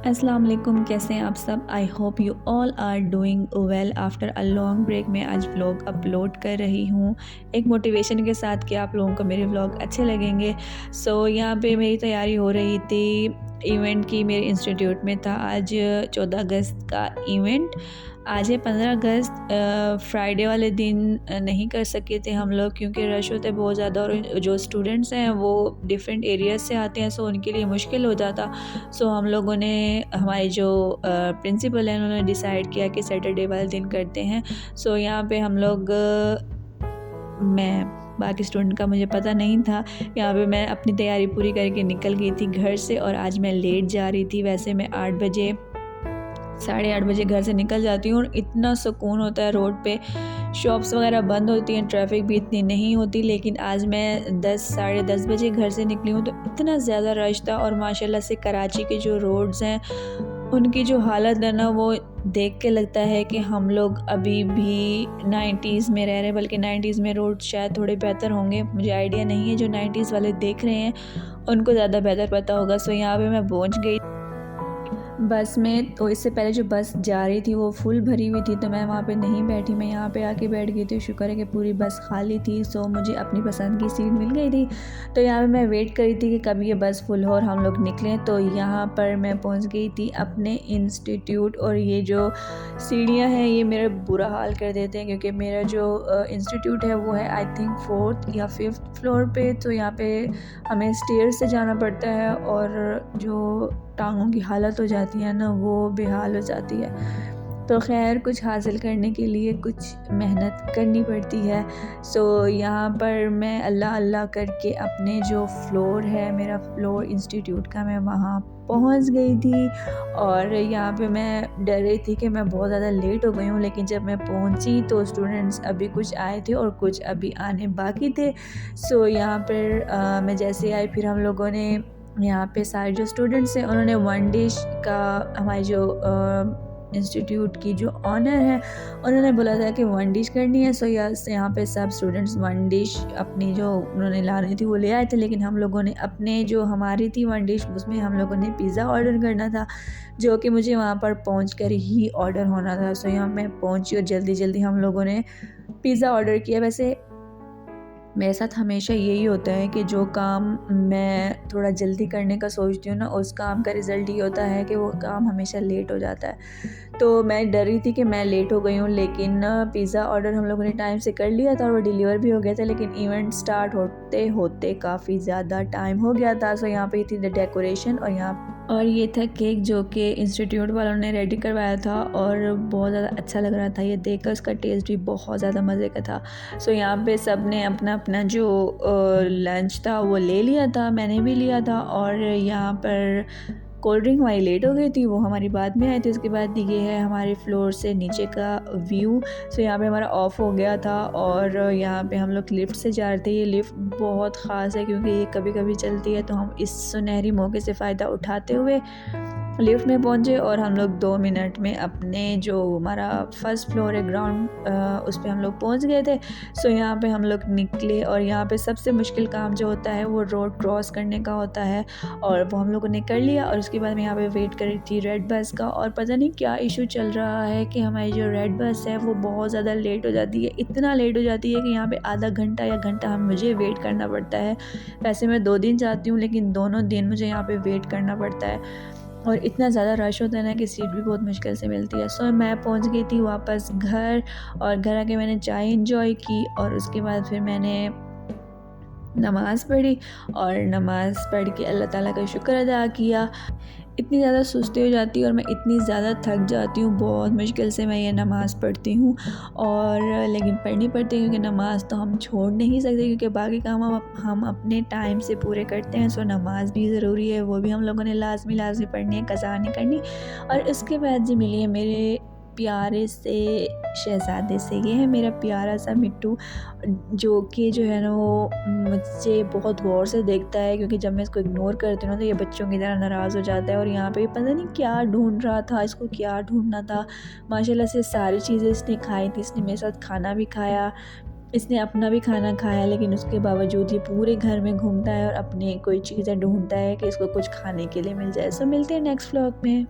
अस्सलाम वालेकुम, कैसे हैं आप सब। I hope you all are doing well after a long break. मैं आज व्लॉग अपलोड कर रही हूँ एक मोटिवेशन के साथ कि आप लोगों को मेरे व्लॉग अच्छे लगेंगे। यहाँ पे मेरी तैयारी हो रही थी इवेंट की। मेरे इंस्टीट्यूट में था आज 14 अगस्त का इवेंट। आज है 15 अगस्त। फ्राइडे वाले दिन नहीं कर सके थे हम लोग क्योंकि रश होते बहुत ज़्यादा और जो स्टूडेंट्स हैं वो डिफरेंट एरियाज से आते हैं, सो उनके लिए मुश्किल हो जाता। हम लोगों ने, हमारे जो प्रिंसिपल हैं, उन्होंने डिसाइड किया कि सैटरडे वाले दिन करते हैं। यहाँ पे हम लोग मैं बाकी स्टूडेंट का मुझे पता नहीं था। यहाँ पे मैं अपनी तैयारी पूरी करके निकल गई थी घर से और आज मैं लेट जा रही थी। वैसे मैं 8 बजे 8:30 बजे घर से निकल जाती हूँ और इतना सुकून होता है रोड पे। शॉप्स वगैरह बंद होती हैं, ट्रैफिक भी इतनी नहीं होती। लेकिन आज मैं 10 साढ़े 10 बजे घर से निकली हूँ तो इतना ज़्यादा रश था। और माशाल्लाह से कराची के जो रोड्स हैं उनकी जो हालत है ना, वो देख के लगता है कि हम लोग अभी भी 90s में रह रहे हैं। बल्कि 90s में रोड शायद थोड़े बेहतर होंगे, मुझे आइडिया नहीं है। जो 90s वाले देख रहे हैं उनको ज़्यादा बेहतर पता होगा। यहाँ पे मैं पहुँच गई बस में। तो इससे पहले जो बस जा रही थी वो फुल भरी हुई थी, तो मैं वहाँ पे नहीं बैठी, मैं यहाँ पे आके बैठ गई थी। शुक्र है कि पूरी बस खाली थी, मुझे अपनी पसंद की सीट मिल गई थी। तो यहाँ पे मैं वेट कर रही थी कि कब ये बस फुल हो और हम लोग निकलें। तो यहाँ पर मैं पहुँच गई थी अपने इंस्टीट्यूट। और ये जो सीढ़ियाँ हैं ये मेरा बुरा हाल कर देते हैं क्योंकि मेरा जो इंस्टीट्यूट है वो है आई थिंक 4th या 5th फ्लोर पे। तो यहाँ पे हमें स्टेयर से जाना पड़ता है और जो टांगों की हालत हो जाती है ना, वो बेहाल हो जाती है। तो खैर, कुछ हासिल करने के लिए कुछ मेहनत करनी पड़ती है। यहाँ पर मैं अल्लाह अल्लाह करके अपने जो फ्लोर है, मेरा फ्लोर इंस्टीट्यूट का, मैं वहाँ पहुँच गई थी। और यहाँ पे मैं डर रही थी कि मैं बहुत ज़्यादा लेट हो गई हूँ। लेकिन जब मैं पहुँची तो स्टूडेंट्स अभी कुछ आए थे और कुछ अभी आने बाकी थे। यहाँ पर मैं जैसे आई, फिर हम लोगों ने यहाँ पे सारे जो स्टूडेंट्स हैं उन्होंने वन डिश का, हमारी जो इंस्टीट्यूट की जो ऑनर है उन्होंने बोला था कि वन डिश करनी है। यहाँ पे सब स्टूडेंट्स वन डिश अपनी जो उन्होंने लानी थी वो ले आए थे। लेकिन हम लोगों ने अपने जो हमारी थी वन डिश, उसमें हम लोगों ने पिज़्ज़ा ऑर्डर करना था, जो कि मुझे वहाँ पर पहुँच ही ऑर्डर होना था। यहाँ मैं पहुँची और जल्दी जल्दी हम लोगों ने पिज़्ज़ा ऑर्डर किया। वैसे मेरे साथ हमेशा यही होता है कि जो काम मैं थोड़ा जल्दी करने का सोचती हूँ ना, उस काम का रिज़ल्ट ये होता है कि वो काम हमेशा लेट हो जाता है। तो मैं डर रही थी कि मैं लेट हो गई हूँ, लेकिन पिज़्ज़ा ऑर्डर हम लोगों ने टाइम से कर लिया था और वो डिलीवर भी हो गया था। लेकिन इवेंट स्टार्ट होते होते काफ़ी ज़्यादा टाइम हो गया था। यहाँ पे थी डेकोरेशन और ये था केक जो कि इंस्टीट्यूट वालों ने रेडी करवाया था और बहुत ज़्यादा अच्छा लग रहा था। ये देखकर उसका टेस्ट भी बहुत ज़्यादा मज़े का था। यहाँ पे सब ने अपना अपना जो लंच था वो ले लिया था, मैंने भी लिया था। और यहाँ पर कोल्ड ड्रिंक हमारी लेट हो गई थी, वो हमारी बाद में आई थी। उसके बाद ये है हमारे फ्लोर से नीचे का व्यू। यहाँ पे हमारा ऑफ हो गया था और यहाँ पे हम लोग लिफ्ट से जा रहे थे। ये लिफ्ट बहुत ख़ास है क्योंकि ये कभी कभी चलती है, तो हम इस सुनहरी मौके से फ़ायदा उठाते हुए लिफ्ट में पहुँचे और हम लोग 2 मिनट में अपने जो हमारा फर्स्ट फ्लोर है ग्राउंड, उस पे हम लोग पहुँच गए थे। यहाँ पे हम लोग निकले और यहाँ पे सबसे मुश्किल काम जो होता है वो रोड क्रॉस करने का होता है और वो हम लोगों ने कर लिया। और उसके बाद मैं यहाँ पे वेट कर रही थी रेड बस का, और पता नहीं क्या इशू चल रहा है कि हमारी जो रेड बस है वो बहुत ज़्यादा लेट हो जाती है। इतना लेट हो जाती है कि यहाँ पे आधा घंटा या घंटा मुझे वेट करना पड़ता है। वैसे मैं 2 दिन जाती हूँ लेकिन दोनों दिन मुझे यहाँ पे वेट करना पड़ता है और इतना ज़्यादा रश होता है ना कि सीट भी बहुत मुश्किल से मिलती है। मैं पहुंच गई थी वापस घर और घर आके मैंने चाय इंजॉय की और उसके बाद फिर मैंने नमाज़ पढ़ी और नमाज़ पढ़ के अल्लाह ताला का शुक्र अदा किया। इतनी ज़्यादा सुस्ती हो जाती है और मैं इतनी ज़्यादा थक जाती हूँ, बहुत मुश्किल से मैं ये नमाज़ पढ़ती हूँ। और लेकिन पढ़नी पड़ती है क्योंकि नमाज़ तो हम छोड़ नहीं सकते, क्योंकि बाकी काम हम अपने टाइम से पूरे करते हैं। नमाज़ भी ज़रूरी है, वो भी हम लोगों ने लाजमी पढ़नी है, कज़ा नहीं करनी। और इसके बाद जी मिली है मेरे प्यारे से शहज़ादे से। ये है मेरा प्यारा सा मिट्टू, जो कि जो है ना वो मुझसे बहुत गौर से देखता है, क्योंकि जब मैं इसको इग्नोर करती हूँ ना तो ये बच्चों की तरह नाराज़ हो जाता है। और यहाँ पे पता नहीं क्या ढूंढ रहा था, इसको क्या ढूंढना था। माशाल्लाह से सारी चीज़ें इसने खाई थी, इसने मेरे साथ खाना भी खाया, इसने अपना भी खाना खाया, लेकिन उसके बावजूद ये पूरे घर में घूमता है और अपने कोई चीज़ें ढूंढता है कि इसको कुछ खाने के लिए मिल जाए। मिलते हैं नेक्स्ट व्लॉग में।